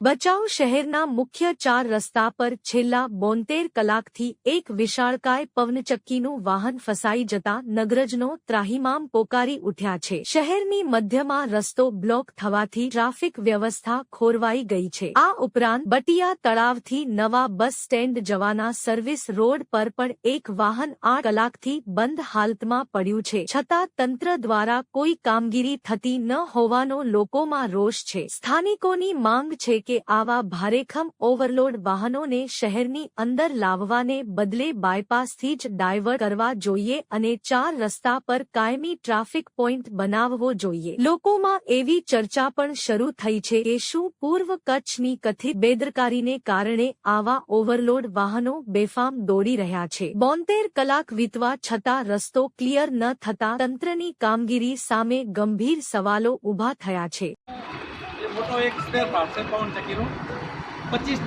ભચાઉ શહેરના મુખ્ય 4 રસ્તા પર છેલ્લા 72 કલાકથી એક વિશાળકાય પવનચક્કીનું વાહન ફસાઈ જતા નગરજનો ત્રાહિમામ પોકારી ઉઠ્યા છે। શહેરની મધ્યમાં રસ્તો બ્લોક થવાથી ટ્રાફિક વ્યવસ્થા ખોરવાઈ ગઈ છે। આ ઉપરાંત બટિયા તળાવથી નવા બસ સ્ટેન્ડ જવાના સર્વિસ રોડ પર પણ એક વાહન 8 કલાકથી બંધ હાલતમાં પડ્યું છે, છતાં તંત્ર દ્વારા કોઈ કામગીરી થતી ન હોવાનો લોકોમાં રોષ છે। સ્થાનિકોની માંગ છે કે આવા ભારેખમ ઓવરલોડ વાહનોને શહેરની અંદર લાવવાને બદલે બાયપાસથી જ ડાયવર્ટ કરવા જોઈએ અને 4 રસ્તા પર કાયમી ટ્રાફિક પોઈન્ટ બનાવવો જોઈએ। લોકોમાં એવી ચર્ચા પણ શરૂ થઈ છે કે શું પૂર્વ કચ્છની કથિત બેદરકારીને કારણે આવા ઓવરલોડ વાહનો બેફામ દોડી રહ્યા છે। 72 કલાક વીતવા છતાં રસ્તો ક્લિયર ન થતા તંત્રની કામગીરી સામે ગંભીર સવાલો ઊભા થયા છે। મોટો એક સ્પેર પાર્ટ છે પવન ચક્કીનું। 25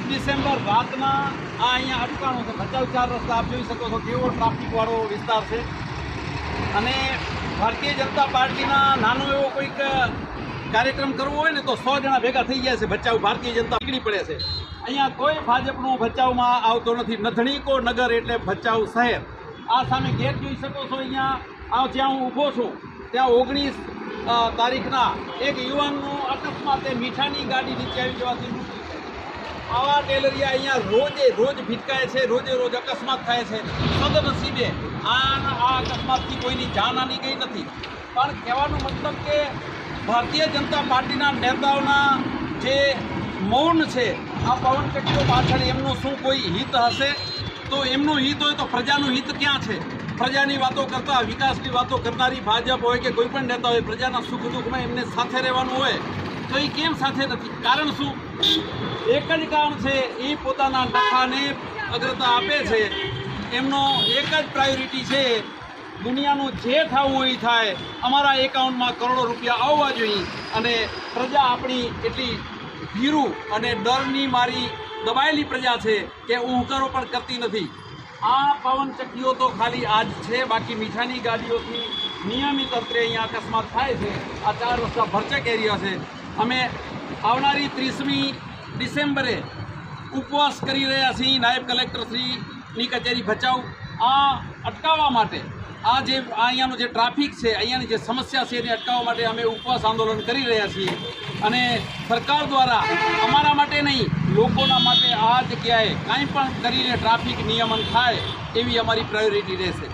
ડિસેમ્બર રાતના આ અહીંયા અટકાણું છે। ભચાઉ 4 રસ્તા આપ જોઈ શકો છો કેવો ટ્રાફિકવાળો વિસ્તાર છે અને ભારતીય જનતા પાર્ટીના નાનો એવો કોઈક કાર્યક્રમ કરવો હોય ને તો 100 જણા ભેગા થઈ ગયા છે। ભચાઉ ભારતીય જનતા નીકળી પડે છે। અહીંયા કોઈ ભાજપનું ભચાઉમાં આવતો નથી। નધણીકો નગર એટલે ભચાઉ શહેર। આ સામે ગેટ જોઈ શકો છો। અહીંયા જ્યાં હું ઊભો છું ત્યાં 19 તારીખના એક યુવાનનું અકસ્માતે મીઠાની ગાડી નીચે આવી જવાથી મૃત્યુ છે। આવા ટેલરિયા અહીંયા રોજ ભીટકાય છે, રોજ અકસ્માત થાય છે। સદનસીબે આ અકસ્માતથી કોઈની જાનહાનિ ગઈ નથી, પણ કહેવાનો મતલબ કે ભારતીય જનતા પાર્ટીના નેતાઓના જે મૌન છે, આ પવન ચક્કીઓ પાછળ એમનું શું કોઈ હિત હશે? તો એમનું હિત હોય તો પ્રજાનું હિત ક્યાં છે? પ્રજાની વાતો કરતા, વિકાસની વાતો કરનારી ભાજપ હોય કે કોઈ પણ નેતા હોય, પ્રજાના સુખ દુઃખમાં એમને સાથે રહેવાનું હોય તો એ કેમ સાથે નથી? કારણ શું? એક જ કારણ છે, એ પોતાના નફાને અગ્રતા આપે છે। એમનો એક જ પ્રાયોરિટી છે, દુનિયાનું જે થવું હોય એ થાય, અમારા એકાઉન્ટમાં કરોડો રૂપિયા આવવા જોઈએ અને પ્રજા આપણી એટલી ભીરું અને ડરની મારી દબાયેલી પ્રજા છે કે ઉહકારો પણ કરતી નથી। આ પવન ચક્કીઓ તો ખાલી આજ છે, બાકી મીઠાની ગાડીઓથી નિયમિત અંતરે અહીંયા અકસ્માત થાય છે। આ 4 રસ્તા ભરચક એરિયા છે। અમે આવનારી 30મી ડિસેમ્બરે ઉપવાસ કરી રહ્યા છીએ નાયબ કલેક્ટરશ્રીની કચેરી ભચાઉ। આ અટકાવવા માટે આ અહીંયાનો જે ટ્રાફિક છે, અહીંયાની જે સમસ્યા છે એને અટકાવવા માટે અમે ઉપવાસ આંદોલન કરી રહ્યા છીએ અને સરકાર દ્વારા અમારા માટે નહીં, લોકોના માટે આ જગ્યાએ કાંઈ પણ કરીને ટ્રાફિક નિયમન થાય એવી અમારી પ્રાયોરિટી રહેશે।